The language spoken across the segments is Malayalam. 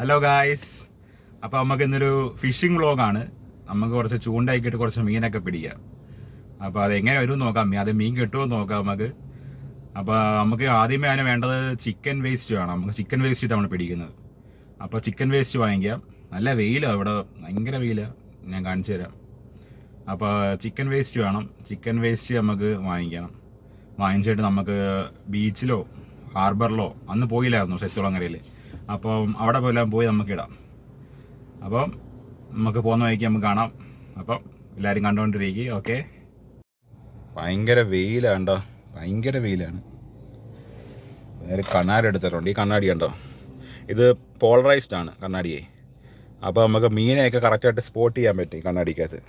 ഹലോ ഗായ്സ്, അപ്പോൾ നമുക്ക് ഇന്നൊരു ഫിഷിംഗ് വ്ളോഗാണ്. നമുക്ക് കുറച്ച് ചൂണ്ടാക്കിയിട്ട് കുറച്ച് മീനൊക്കെ പിടിക്കാം. അപ്പോൾ അതെങ്ങനെ വരും നോക്കാം, അത് മീൻ കിട്ടുമോ നോക്കാം നമുക്ക്. അപ്പോൾ നമുക്ക് ആദ്യമേ അതിന് വേണ്ടത് ചിക്കൻ വേസ്റ്റ് വേണം. നമുക്ക് ചിക്കൻ വേസ്റ്റ് ഇട്ടാണ് നമ്മൾ പിടിക്കുന്നത്. അപ്പോൾ ചിക്കൻ വേസ്റ്റ് വാങ്ങിക്കാം. നല്ല വെയിലാണ് ഇവിടെ, ഭയങ്കര വെയിലാണ്, ഞാൻ കാണിച്ചു തരാം. അപ്പോൾ ചിക്കൻ വേസ്റ്റ് വേണം. ചിക്കൻ വേസ്റ്റ് നമുക്ക് വാങ്ങിച്ചിട്ട് നമുക്ക് ബീച്ചിലോ ഹാർബറിലോ അന്ന് പോയില്ലായിരുന്നു ശക്തികുളങ്ങരയിൽ. അപ്പം അവിടെ എല്ലാം പോയി നമുക്കിടാം. അപ്പം നമുക്ക് പോകുന്ന വഴിക്ക് നമുക്ക് കാണാം. അപ്പം എല്ലാവരും കണ്ടുകൊണ്ടിരിക്കുക. ഓക്കെ. ഭയങ്കര വെയിലാണ് കേട്ടോ, ഭയങ്കര വെയിലാണ്. നേരെ കണ്ണാടി എടുത്തിട്ടുണ്ട്. ഈ കണ്ണാടി കണ്ടോ, ഇത് പോളറൈസ്ഡ് ആണ് കണ്ണാടിയെ. അപ്പോൾ നമുക്ക് മീനെയൊക്കെ കറക്റ്റായിട്ട് സ്പോട്ട് ചെയ്യാൻ പറ്റും ഈ കണ്ണാടിക്കകത്ത്.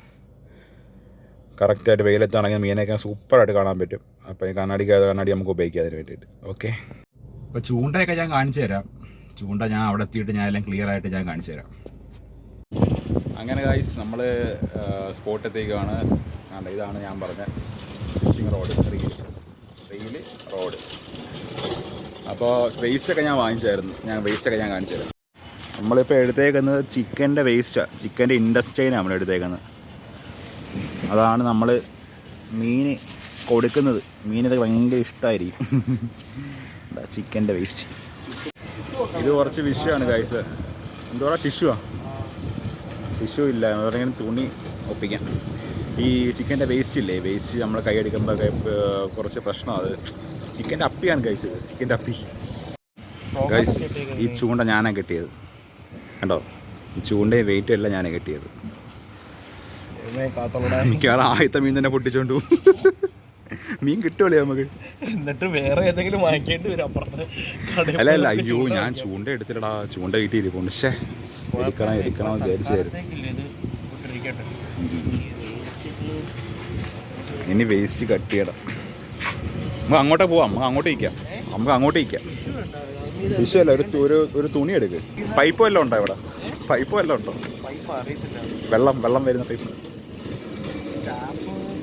കറക്റ്റായിട്ട് വെയിലത്താണെങ്കിൽ മീനെയൊക്കെ സൂപ്പറായിട്ട് കാണാൻ പറ്റും. അപ്പോൾ ഈ കണ്ണാടി നമുക്ക് ഉപയോഗിക്കാം അതിന് വേണ്ടിയിട്ട്. ഓക്കെ. അപ്പോൾ ചൂണ്ടയൊക്കെ ഞാൻ കാണിച്ചു തരാം. ചൂണ്ട ഞാൻ അവിടെ എത്തിയിട്ട് ഞാൻ എല്ലാം ക്ലിയർ ആയിട്ട് ഞാൻ കാണിച്ചു തരാം. അങ്ങനെ ഗൈസ്, നമ്മൾ സ്പോട്ടത്തേക്കാണ്. ഇതാണ് ഞാൻ പറഞ്ഞ ഫിഷിംഗ് റോഡ്, റീല് റോഡ്. അപ്പോൾ വേസ്റ്റൊക്കെ ഞാൻ വാങ്ങിച്ചായിരുന്നു. വേസ്റ്റൊക്കെ ഞാൻ കാണിച്ചു തരാം. നമ്മളിപ്പോൾ എടുത്തേക്കുന്നത് ചിക്കൻ്റെ വേസ്റ്റാണ്, ചിക്കൻ്റെ ഇൻഡസ്ട്രിയാണ് നമ്മൾ എടുത്തേക്കുന്നത്. അതാണ് നമ്മൾ മീൻ കൊടുക്കുന്നത്. മീനത് ഭയങ്കര ഇഷ്ടമായിരിക്കും. ചിക്കൻ്റെ വേസ്റ്റ്. ഇത് കുറച്ച് വിഷയമാണ് ഗൈസ്. എന്തോടാ ടിഷ്യൂ ഇല്ല എന്ന് പറഞ്ഞാൽ തുണി ഒപ്പിക്കാം. ഈ ചിക്കൻ്റെ വേസ്റ്റ് ഇല്ലേ, വേസ്റ്റ് നമ്മൾ കൈയെടുക്കുമ്പോൾ കുറച്ച് പ്രശ്നമാണ്. അത് ചിക്കൻ്റെ അപ്പിയാണ് ഗൈസ്, ചിക്കൻ്റെ അപ്പി. ഗൈസ്, ഈ ചൂണ്ട ഞാനാണ് കെട്ടിയത് കണ്ടോ. ഈ ചൂണ്ടയും വെയിറ്റും എല്ലാം ഞാനാണ് കെട്ടിയത്. മിക്കവാറും ആദ്യത്തെ മീൻ തന്നെ പൊട്ടിച്ചോണ്ടു. മീൻ കിട്ടുമല്ലേ നമുക്ക്, എന്നിട്ട് വേറെ ഏതെങ്കിലും വാങ്ങിക്കേണ്ടി വരും അപ്പുറത്ത്. അല്ല അയ്യോ, ഞാൻ ചൂണ്ട എടുത്തില്ലടാ, ചൂണ്ട കിട്ടിയിരിക്കും. പക്ഷേ എടുക്കണം വിചാരിച്ചായിരുന്നു. ഇനി വേസ്റ്റ് കട്ട് ചെയ്യണം. നമുക്ക് അങ്ങോട്ടേ പോവാം, നമുക്ക് അങ്ങോട്ട് ഇരിക്കാം. വിഷയമല്ല, ഒരു തുണി എടുക്ക്. പൈപ്പ് വല്ലതും ഉണ്ടോ ഇവിടെ? പൈപ്പ് വല്ലതും ഉണ്ടോ? വെള്ളം വരുന്ന പൈപ്പ്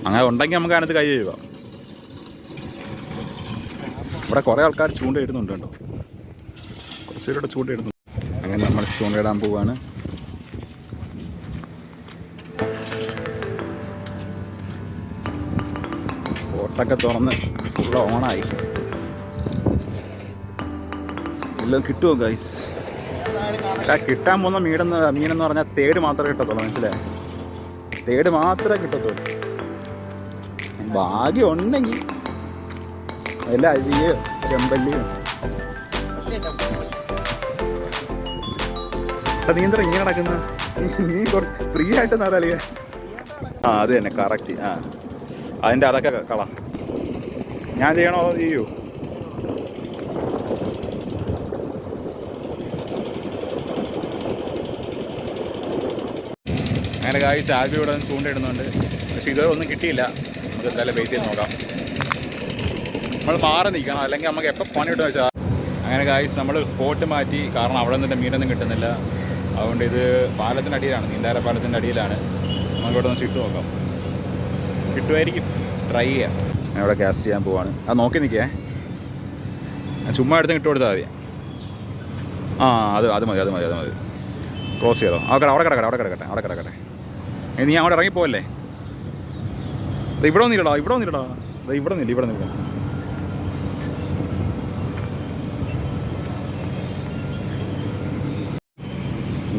അങ്ങനെ ഉണ്ടെങ്കിൽ നമുക്ക് അതിനകത്ത് കൈ ചെയ്യുക. ഇവിടെ കുറേ ആൾക്കാർ ചൂണ്ടയിടുന്നുണ്ട് കേട്ടോ, കുറച്ച് പേരുടെ ചൂണ്ടയിടുന്നുണ്ട്. അങ്ങനെ നമ്മൾ ചൂണ്ടയിടാൻ പോവാണ്. ബോട്ടൊക്കെ തുറന്ന് ഫുള്ള് ഓണായി. എല്ലാം കിട്ടുമോ ഗൈസ്? കിട്ടാൻ പോകുന്ന മീനെന്ന് പറഞ്ഞാൽ തേട് മാത്രമേ കിട്ടത്തുള്ളൂ, മനസ്സിലായി? തേട് മാത്രമേ കിട്ടത്തുള്ളൂ. ഭാഗ്യം ഉണ്ടെങ്കിൽ അല്ല അരിയും ചെമ്പല്ലിയും. നീന്തരം ഇങ്ങനെ നടക്കുന്ന നീ ഫ്രീ ആയിട്ട് അറിയാ. അത് തന്നെ കറക്റ്റ്. അതിൻ്റെ അതൊക്കെ കള ഞാൻ ചെയ്യണോ ചെയ്യൂ? അങ്ങനെ ഗായ്സ്, ആൽബി ഇവിടെ ചൂണ്ടയിടുന്നുണ്ട്. പക്ഷെ ഇതുവരെ ഒന്നും കിട്ടിയില്ല. നമുക്ക് എന്തായാലും വെയിറ്റ് ചെയ്ത് നോക്കാം. നമ്മൾ മാറി നിൽക്കണം, അല്ലെങ്കിൽ നമുക്ക് എപ്പോൾ പണിയിട്ട് വെച്ചാൽ. അങ്ങനെ ഗായ്സ്, നമ്മൾ സ്പോട്ട് മാറ്റി. കാരണം അവിടെ നിന്നിട്ട് മീനൊന്നും കിട്ടുന്നില്ല. അതുകൊണ്ട് ഇത് പാലത്തിൻ്റെ അടിയിലാണ്, നീന്താര പാലത്തിൻ്റെ അടിയിലാണ്. നമുക്ക് ഇവിടെ നിന്ന് ഇട്ട് നോക്കാം, കിട്ടുമായിരിക്കും. ട്രൈ ചെയ്യാം. ഞാൻ ഇവിടെ കാസ്റ്റ് ചെയ്യാൻ പോവാണ്. അത് നോക്കി നിൽക്കേ, ഞാൻ ചുമ്മാ എടുത്ത് ഇട്ട് കൊടുത്താൽ മതി. അത് മതി. ക്ലോസ് ചെയ്തോ. അവിടെ കിടക്കട്ടെ. നീ അങ്ങോട്ട് ഇറങ്ങിപ്പോവല്ലേ? ഇവിടെ വന്നില്ലടാ. ഇവിടെ നില്ല.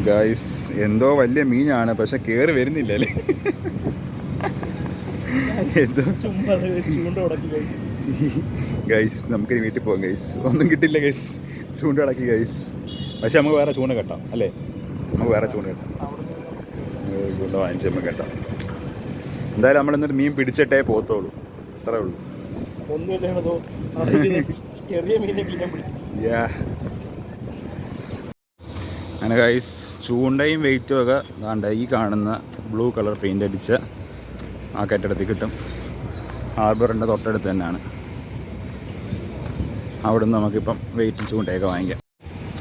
ഗൈസ്, എന്തോ വലിയ മീനാണ്, പക്ഷെ കയറി വരുന്നില്ലല്ലേ. എന്തോ ഗൈസ്, നമുക്കിനി വീട്ടിൽ പോകാം ഗൈസ്. ഒന്നും കിട്ടില്ല ഗൈസ്, ചൂണ്ട അടക്കി ഗൈസ്. പക്ഷെ നമുക്ക് വേറെ ചൂണ്ട കെട്ടാം അല്ലേ? നമുക്ക് വേറെ ചൂണ്ട വാങ്ങിച്ച് നമുക്ക് കെട്ടാം. എന്തായാലും നമ്മൾ എന്നിട്ട് മീൻ പിടിച്ചിട്ടേ പോകത്തുള്ളൂ, അത്രേ ഉള്ളൂ. അങ്ങനെ ഗൈസ്, ചൂണ്ടയും വെയിറ്റും ഒക്കെ ദാണ്ട ഈ കാണുന്ന ബ്ലൂ കളർ പെയിൻ്റ് അടിച്ച ആ കെട്ടിടത്തിൽ കിട്ടും. ഹാർബറിൻ്റെ തൊട്ടടുത്ത് തന്നെയാണ്. അവിടെ നിന്ന് നമുക്കിപ്പം വെയിറ്റും ചൂണ്ടയൊക്കെ വാങ്ങിക്കാം.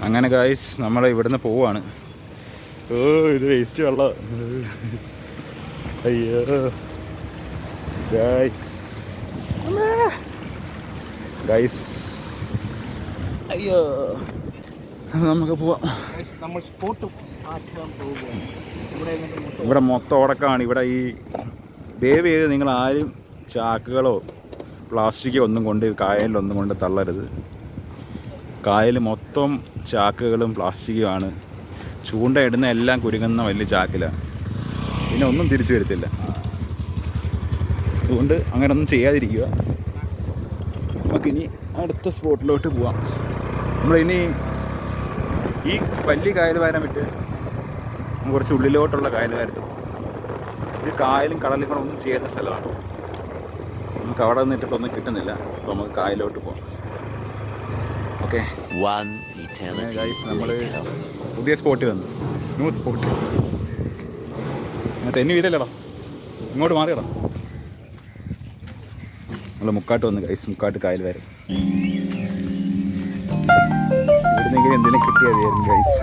അങ്ങനെ ഗൈസ്, നമ്മൾ ഇവിടുന്ന് പോവാണ്. ഇത് വേസ്റ്റ് വെള്ളം. അയ്യോ ഗൈസ്, അയ്യോ നമുക്ക് പോവാം. നമ്മൾ സ്പോട്ട് മാറ്റാൻ പോവുകയാണ്. ഇവിടെ മൊത്തം ഉടക്കമാണ്. ഇവിടെ ഈ ദയവ് ചെയ്ത് നിങ്ങൾ ആരും ചാക്കുകളോ പ്ലാസ്റ്റിക്കോ ഒന്നും കൊണ്ട് കായലിലൊന്നും കൊണ്ട് തള്ളരുത്. കായൽ മൊത്തം ചാക്കുകളും പ്ലാസ്റ്റിക്കുമാണ്. ചൂണ്ട ഇടുന്ന എല്ലാം കുരുങ്ങുന്ന വലിയ ചാക്കിലാണ്. പിന്നെ ഒന്നും തിരിച്ചു വരത്തില്ല. അതുകൊണ്ട് അങ്ങനെയൊന്നും ചെയ്യാതിരിക്കുക. നമുക്കിനി അടുത്ത സ്പോട്ടിലോട്ട് പോവാം. നമ്മളിനി ഈ വലിയ കായൽ വാരം വിട്ട് കുറച്ച് ഉള്ളിലോട്ടുള്ള കായൽ വാരത്ത് പോകും. ഇത് കായലും കടലും കൂടെ ഒന്നും ചേരുന്ന സ്ഥലമാണ്. നമുക്ക് അവിടെ നിന്നിട്ടൊന്നും കിട്ടുന്നില്ല. അപ്പോൾ നമുക്ക് കായലോട്ട് പോകാം. ഓക്കെ ഗൈസ്, നമ്മൾ പുതിയ സ്പോട്ട് വന്നു. New spot. തെന്നി വീരല്ലടാ, ഇങ്ങോട്ട് മാറിയടാ. നമ്മൾ മുക്കാട്ട് വന്നു ഗൈസ്. മുക്കാട്ട് കായൽ വരെ ഇവിടുന്നെങ്കിലും എന്തെങ്കിലും കിട്ടിയായിരുന്നു ഗൈസ്.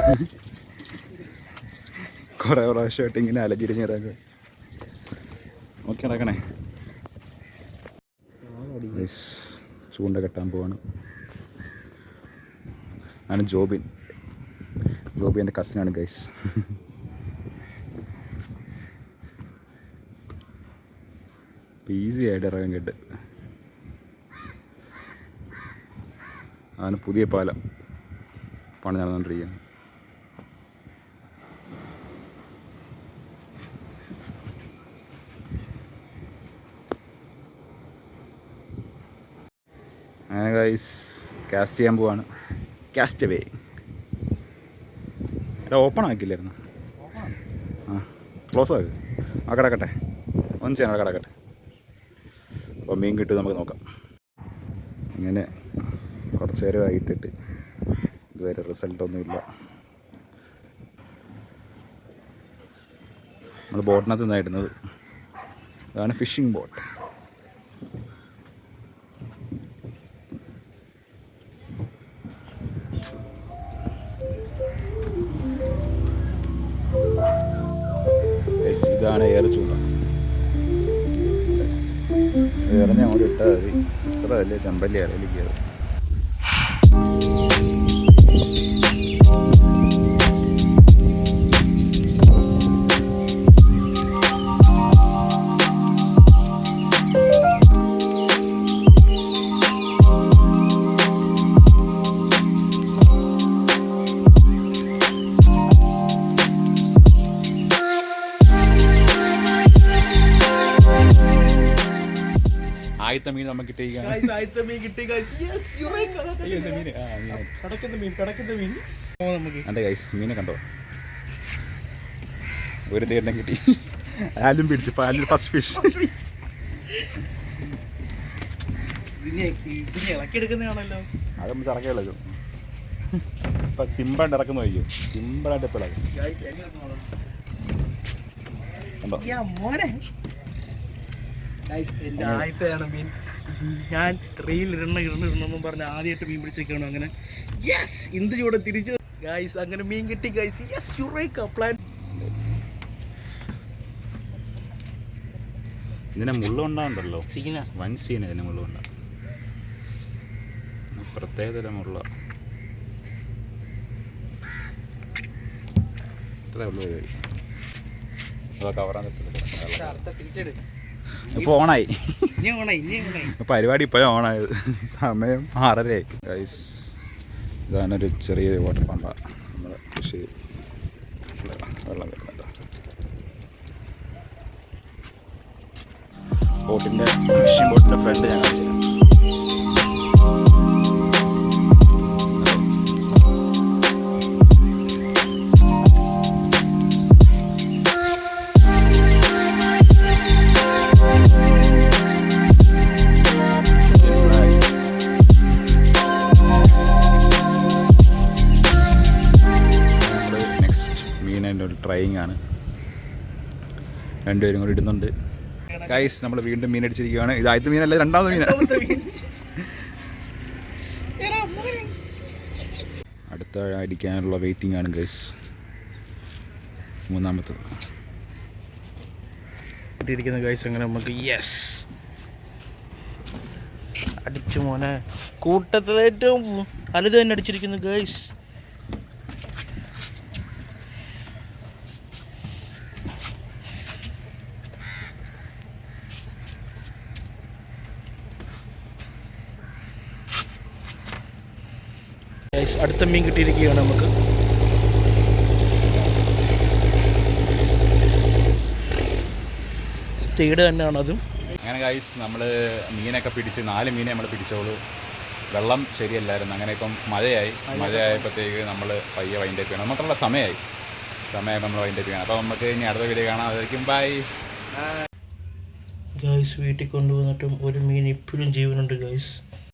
കുറേ പ്രാവശ്യമായിട്ട് ഇങ്ങനെ അലഞ്ഞിരിഞ്ഞിറങ്ങുക. ഓക്കെ നടക്കണേ ഗൈസ്. ചൂണ്ട കെട്ടാൻ പോവാണ്. ആണ് ജോബിൻ. ജോബി എൻ്റെ കസിനാണ് ഗൈസ്. ഈസി ആയിട്ട് ഇറങ്ങാൻ കേട്ട്. ആണ് പുതിയ പാലം പണി നടന്നുകൊണ്ടിരിക്കുകയാണ്. അങ്ങനെ ഗൈസ് കാസ്റ്റ് ചെയ്യാൻ പോവാണ്. Cast away. എടാ ഓപ്പൺ ആക്കില്ലായിരുന്നു. ആ ക്ലോസ് ആക്ക്. ആ കിടക്കട്ടെ. ഒന്ന് ചെയ്യണം. കിടക്കട്ടെ. അപ്പോൾ മീൻ കിട്ടും, നമുക്ക് നോക്കാം. ഇങ്ങനെ കുറച്ച് നേരമായിട്ടിട്ട് ഇതുവരെ റിസൾട്ടൊന്നുമില്ല. നമ്മൾ ബോട്ടിനകത്ത് നിന്നായിരുന്നത്. അതാണ് ഫിഷിംഗ് ബോട്ട്. ഇതാണ് ഏറെ ചൂണ്ട. എറിഞ്ഞ് അങ്ങോട്ട് ഇട്ടാൽ മതി. ഇത്ര വലിയ ചെമ്പല്ലി അരലിക്കത്. ആദ്യത്തെ മീൻ നമുക്ക് അതെ ഗൈസ്, മീനെ കണ്ടോ? ഒരു തേടം കിട്ടി. ആലും പിടിച്ചു. First fish. ഇളക്കിയെടുക്കുന്നതാണല്ലോ. അത് നമ്മൾ ചറക്കി ഇളകും. ഇപ്പൊ സിമ്പിളായിട്ട് ഇറക്കുന്ന വയ്ക്കും. സിമ്പിളായിട്ട് ഇപ്പം ഇളകും. കണ്ടോ? എൻ്റെ ആദ്യത്തെയാണ് മീൻ. ഞാൻ റീൽ ഇടണമെന്നും പറഞ്ഞ് ആദ്യമായിട്ട് മീൻ പിടിച്ചേക്കാണ്. അങ്ങനെ യെസ് എന്ത് ചൂടെ തിരിച്ചു ഗൈസ്. അങ്ങനെ മീൻ കിട്ടി ഗൈസ്. Yes Eureka plan. ഇതിനെ മുള്ളുണ്ടാവുണ്ടല്ലോ. വൻ സീന ഇതിനെ മുള്ളുണ്ട. പ്രത്യേകതരം മുള്ള. ഇത്രേ ഉള്ളൂ. കവറാൻ പറ്റില്ല. ഇപ്പോൾ ഓണായി. പരിപാടി ഇപ്പോഴും ഓണായത്. സമയം 6:30 ഗൈസ്. ഇതാണൊരു ചെറിയ വാട്ടർ പമ്പാണ്. നമ്മൾ കൃഷി വെള്ളം വരുന്നത്. ബോട്ടിൻ്റെ ഫിഷിംഗ് ബോട്ടിൻ്റെ ഫ്രണ്ട് ഞാൻ കാണിച്ചു. ട്രൈയിങ് ആണ്. രണ്ടുപേരും കൂടി ഇടുന്നുണ്ട് ഗൈസ്. നമ്മൾ വീണ്ടും മീൻ അടിച്ചിരിക്കുകയാണ്. ഇത് ആദ്യത്തെ മീനല്ല, രണ്ടാമത്തെ മീനാണ്. അടുത്ത അടിക്കാനുള്ള വെയിറ്റിംഗ് ആണ് ഗൈസ്. മൂന്നാമത്തത് ഇട്ടിരിക്കുന്ന ഗൈസ്. അങ്ങനെ നമുക്ക് യെസ് അടിച്ചു മോനെ. കൂട്ടത്തിൽ ഏറ്റവും വലുത് തന്നെ അടിച്ചിരിക്കുന്നു ഗൈസ്. ഗൈസ്, അടുത്ത മീൻ കിട്ടിയിരിക്കുകയാണ് നമുക്ക്. തേട് തന്നെയാണ് അതും. അങ്ങനെ ഗൈസ് നമ്മൾ മീനൊക്കെ പിടിച്ച് 4 മീനെ നമ്മൾ പിടിച്ചോളൂ. വെള്ളം ശരിയല്ലായിരുന്നു. അങ്ങനെ ഇപ്പം മഴയായപ്പോഴത്തേക്ക് നമ്മൾ പയ്യെ വൈൻഡ് അപ്പ് ചെയ്യണം. നമുക്കുള്ള സമയം നമ്മൾ വൈൻഡ് അപ്പ് ചെയ്യണം. അപ്പോൾ നമുക്ക് ഇനി അടുത്ത വീഡിയോ കാണാം. അതായിരിക്കും ബൈ. ഗൈസ്, വീട്ടിൽ കൊണ്ടുവന്നിട്ടും ഒരു മീൻ ഇപ്പോഴും ജീവനുണ്ട് ഗൈസ്.